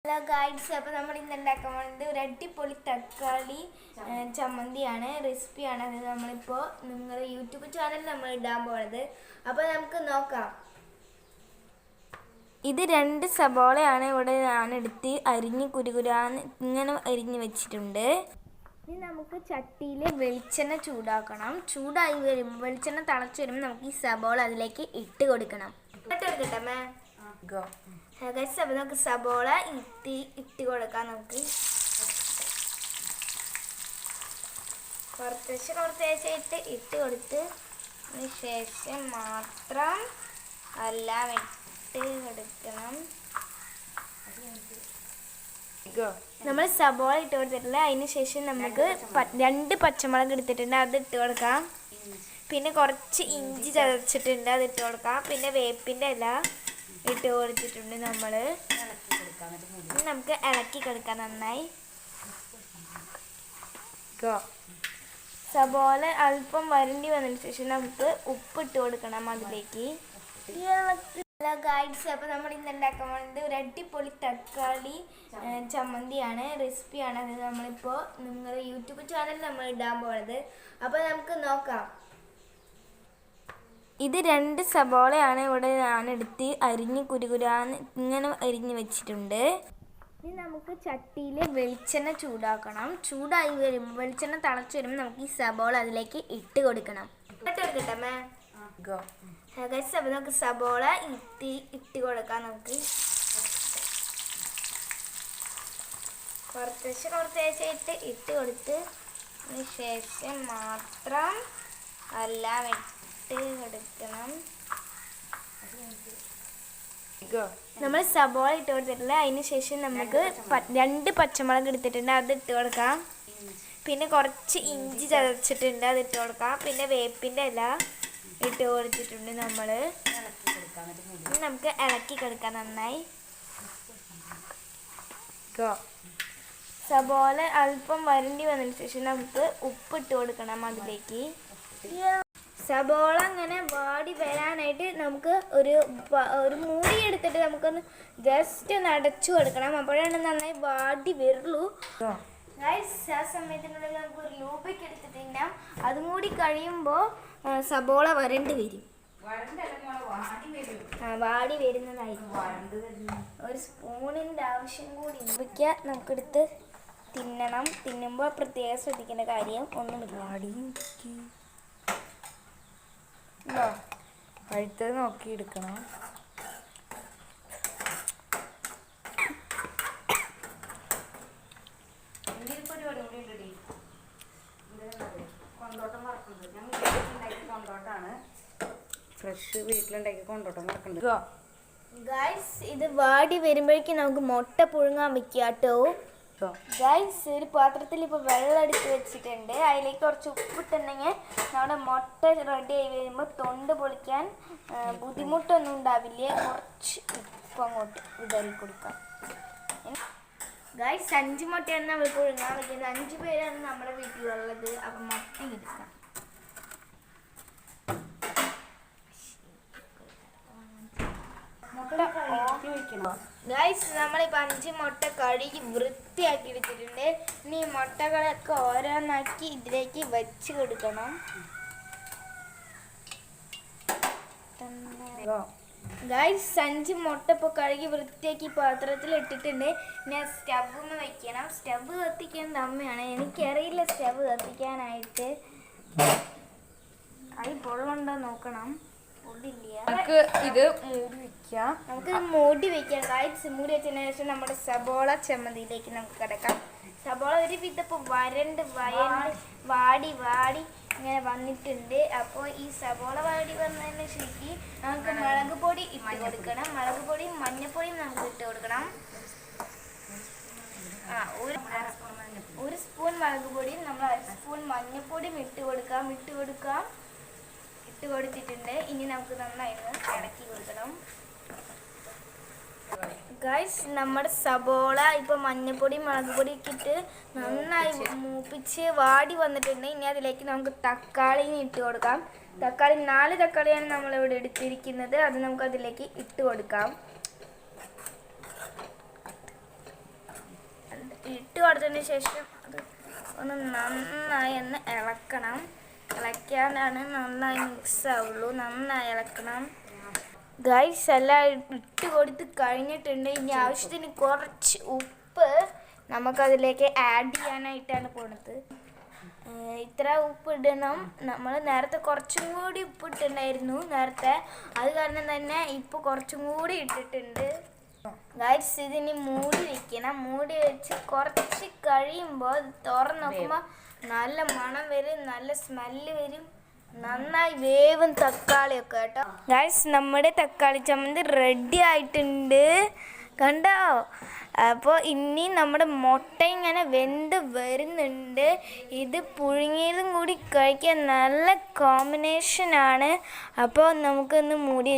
Hello guides, അപ്പോൾ നമ്മൾ ഇന്ന് ഉണ്ടാക്കാൻ പോകുന്നത് ഒരു അടിപൊളി തക്കാളി ചമ്മന്തിയാണ്. റെസിപ്പിയാണ് അത് നമ്മളിപ്പോൾ നിങ്ങളുടെ യൂട്യൂബ് ചാനലിൽ നമ്മൾ ഇടാൻ പോകുന്നത്. അപ്പോൾ നമുക്ക് നോക്കാം. ഇത് 2 സബോളയാണ് ഇവിടെ ഞാനെടുത്ത് അരിഞ്ഞ് കുരുകുരാന്ന് ഇങ്ങനെ അരിഞ്ഞ് വെച്ചിട്ടുണ്ട്. ഇനി നമുക്ക് ചട്ടിയിൽ വെളിച്ചെണ്ണ ചൂടാക്കണം. ചൂടായി വരുമ്പോൾ വെളിച്ചെണ്ണ തിളച്ച് വരുമ്പോൾ നമുക്ക് ഈ സബോള അതിലേക്ക് ഇട്ട് കൊടുക്കണം. എടുക്കട്ടെ മേ അപ്പോൾ നമുക്ക് സബോള ഇട്ട് കൊടുക്കാം. നമുക്ക് കുറച്ചായിട്ട് ഇട്ട് കൊടുത്ത് ശേഷം മാത്രം എല്ലാം ഇട്ട് കൊടുക്കണം. നമ്മൾ സബോള ഇട്ട് കൊടുത്തിട്ടില്ല. അതിന് ശേഷം നമുക്ക് 2 പച്ചമുളക് എടുത്തിട്ടുണ്ട്, അത് ഇട്ട് കൊടുക്കാം. പിന്നെ കുറച്ച് ഇഞ്ചി ചതച്ചിട്ടുണ്ട്, അത് ഇട്ട് കൊടുക്കാം. പിന്നെ വേപ്പിൻ്റെ ഇല ഇട്ട് കൊടുത്തിട്ടുണ്ട്. നമുക്ക് ഇളക്കി കൊടുക്കാം നന്നായി. സബോള അല്പം വരണ്ടി വന്നതിന് ശേഷം നമുക്ക് ഉപ്പ് ഇട്ട് കൊടുക്കണം അതിലേക്ക്. ഹലോ ഗൈഡ്സ്, അപ്പോൾ നമ്മൾ ഇന്ന് ഉണ്ടാക്കാൻ പോകുന്നത് ഒരു അടിപൊളി തക്കാളി ചമ്മന്തിയാണ്. റെസിപ്പിയാണ് അത് നമ്മളിപ്പോൾ നിങ്ങളുടെ യൂട്യൂബ് ചാനലിൽ നമ്മൾ ഇടാൻ പോകുന്നത്. അപ്പോൾ നമുക്ക് നോക്കാം. ഇത് 2 സബോളയാണ് ഇവിടെ ഞാനെടുത്ത് അരിഞ്ഞ് കുരുകുരാന്ന് ഇങ്ങനെ അരിഞ്ഞ് വെച്ചിട്ടുണ്ട്. ഇനി നമുക്ക് ചട്ടിയിൽ വെളിച്ചെണ്ണ ചൂടാക്കണം. ചൂടായി വരുമ്പോൾ വെളിച്ചെണ്ണ തിളച്ച് വരുമ്പോൾ നമുക്ക് ഈ സബോള അതിലേക്ക് ഇട്ട് കൊടുക്കണം. എടുക്കട്ടെ മേ അപ്പോൾ നമുക്ക് സബോള ഇട്ട് കൊടുക്കാം. നമുക്ക് കുറച്ചായിട്ട് ഇട്ട് കൊടുത്ത് ശേഷം മാത്രം എല്ലാം ഇട്ട് കൊടുക്കണം. നമ്മൾ സബോള ഇട്ട് കൊടുത്തിട്ടില്ല. അതിന് ശേഷം നമുക്ക് 2 പച്ചമുളക് എടുത്തിട്ടുണ്ട്, അത് ഇട്ട് കൊടുക്കാം. പിന്നെ കുറച്ച് ഇഞ്ചി ചതച്ചിട്ടുണ്ട്, അത് ഇട്ട് കൊടുക്കാം. പിന്നെ വേപ്പിൻ്റെ ഇല ഇട്ട് കൊടുത്തിട്ടുണ്ട്. നമുക്ക് ഇളക്കി കൊടുക്കാം നന്നായി. സബോള അല്പം വരണ്ടി വന്നതിന് ശേഷം നമുക്ക് ഉപ്പ് ഇട്ട് കൊടുക്കണം അതിലേക്ക്. സബോള അങ്ങനെ വാടി വരാനായിട്ട് നമുക്ക് ഒരു മൂടി എടുത്തിട്ട് നമുക്കൊന്ന് ജസ്റ്റ് ഒന്ന് അടച്ചു കൊടുക്കണം. അപ്പോഴാണ് നന്നായി വാടി വരുള്ളൂ. ആ സമയത്തിനുള്ളിൽ നമുക്ക് ഒരു ലൂബയ്ക്ക് എടുത്തിട്ട് അതും കൂടി കഴിയുമ്പോൾ സബോള വരണ്ടി വരും. വാടി വരുന്നതായിരിക്കും. ഒരു സ്പൂണിൻ്റെ ആവശ്യം കൂടി ലൂബയ്ക്ക് നമുക്കെടുത്ത് തിന്നണം. തിന്നുമ്പോൾ പ്രത്യേകം ശ്രദ്ധിക്കേണ്ട കാര്യം ഒന്നുമില്ല. പഴുത്തത് നോക്കി എടുക്കണം. ഫ്രഷ് വീട്ടിലുണ്ടാക്കി കൊണ്ടോട്ടം നടക്കുന്നുണ്ട്. ഗൈസ്, ഇത് വാടി വരുമ്പോഴേക്കും നമുക്ക് മുട്ട പുഴുങ്ങാൻ വെക്കുക കേട്ടോ. ഗൈസ്, ഒരു പാത്രത്തിൽ ഇപ്പോൾ വെള്ളം എടുത്ത് വെച്ചിട്ടുണ്ട്. അതിലേക്ക് കുറച്ച് ഉപ്പിട്ടുണ്ടെങ്കിൽ നമ്മുടെ മുട്ട റെഡി ആയി വരുമ്പോൾ തൊണ്ട് പൊളിക്കാൻ ബുദ്ധിമുട്ടൊന്നും ഉണ്ടാവില്ല. കുറച്ച് ഉപ്പ് അങ്ങോട്ട് വിതറി കൊടുക്കാം. ഗൈസ്, 5 മുട്ടയാണ് നമ്മൾ പുഴുങ്ങാൻ വെക്കുന്നത്. 5 പേരാണ് നമ്മുടെ വീട്ടിലുള്ളത്. അപ്പം മുട്ട എടുക്കാം. ഗൈസ്, നമ്മളിപ്പോൾ 5 മുട്ട കഴുകി വൃത്തിയാക്കി എടുത്തിട്ടുണ്ട്. ഇനി മുട്ടകളൊക്കെ ഓരോന്നാക്കി ഇതിലേക്ക് വെച്ച് കൊടുക്കണം. ഗൈസ്, 5 മുട്ട ഇപ്പോൾ കഴുകി വൃത്തിയാക്കി പാത്രത്തിൽ ഇട്ടിട്ടുണ്ട്. ഇനി സ്റ്റവ് വയ്ക്കണം. സ്റ്റവ് കത്തിക്കുന്നത് അമ്മയാണ്. എനിക്കറിയില്ല സ്റ്റവ് കത്തിക്കാനായിട്ട്. അത് പൊള്ളുണ്ടോ നോക്കണം. നമുക്ക് ഇത് മൂടി വെക്കാം. ഗൈസ്, മൂടി വെച്ചതിന് ശേഷം നമ്മുടെ സബോള ചമ്മന്തിയിലേക്ക് നമുക്ക് കിടക്കാം. സബോള ഒരു വിധപ്പോൾ വാടി ഇങ്ങനെ വന്നിട്ടുണ്ട്. അപ്പോൾ ഈ സബോള വാടി വന്നതിന് ശേഷം നമുക്ക് മുളക് പൊടി ഇട്ട് കൊടുക്കണം. മുളക് പൊടിയും മഞ്ഞപ്പൊടിയും നമുക്ക് ഇട്ട് കൊടുക്കണം. ഒരു സ്പൂൺ മുളക് പൊടിയും നമ്മൾ 1 സ്പൂൺ മഞ്ഞപ്പൊടിയും ഇട്ട് കൊടുത്തിട്ടുണ്ട്. ഇനി നമുക്ക് നന്നായി ഇളക്കി കൊടുക്കണം. ഗൈസ്, നമ്മുടെ സബോള ഇപ്പോൾ മഞ്ഞപ്പൊടിയും മുളക് പൊടിയൊക്കെ ഇട്ട് നന്നായി മൂപ്പിച്ച് വാടി വന്നിട്ടുണ്ട്. ഇനി അതിലേക്ക് നമുക്ക് തക്കാളിയും ഇട്ട് കൊടുക്കാം. 4 തക്കാളിയാണ് നമ്മളിവിടെ എടുത്തിരിക്കുന്നത്. അത് നമുക്ക് അതിലേക്ക് ഇട്ട് കൊടുക്കാം. ഇട്ട് കൊടുത്തതിന് ശേഷം അത് ഒന്ന് നന്നായി ഒന്ന് ഇളക്കണം. ഇളക്കാനാണ് നന്നായി മിക്സ് ആവുള്ളൂ. നന്നായി ഇളക്കണം. ഗൈസ് എല്ലാം ഇട്ട് കൊടുത്ത് കഴിഞ്ഞിട്ടുണ്ട്. ഇനി ആവശ്യത്തിന് കുറച്ച് ഉപ്പ് നമുക്കതിലേക്ക് ആഡ് ചെയ്യാനായിട്ടാണ് പോണത്. ഇത്ര ഉപ്പ് ഇടണം. നമ്മൾ നേരത്തെ കുറച്ചും കൂടി ഉപ്പ് ഇട്ടിട്ടുണ്ടായിരുന്നു നേരത്തെ, അത് കാരണം തന്നെ ഇപ്പോൾ കുറച്ചും കൂടി ഇട്ടിട്ടുണ്ട്. ഗൈസ് ഇതിനി മൂടി വെക്കണം. മൂടി വെച്ച് കുറച്ച് കഴിയുമ്പോൾ തുറന്ന് നോക്കുമ്പോൾ നല്ല മണം വരും, നല്ല സ്മെല്ല് വരും, നന്നായി വേവും തക്കാളിയൊക്കെ കേട്ടോ. ഗൈസ് നമ്മുടെ തക്കാളി ചമ്മന്തി റെഡി ആയിട്ടുണ്ട്, കണ്ടോ? അപ്പോൾ ഇനി നമ്മുടെ മുട്ട ഇങ്ങനെ വെന്ത് വരുന്നുണ്ട്. ഇത് പുഴുങ്ങിയതും കൂടി കഴിക്കാൻ നല്ല കോമ്പിനേഷനാണ്. അപ്പോൾ നമുക്കൊന്ന് മൂടി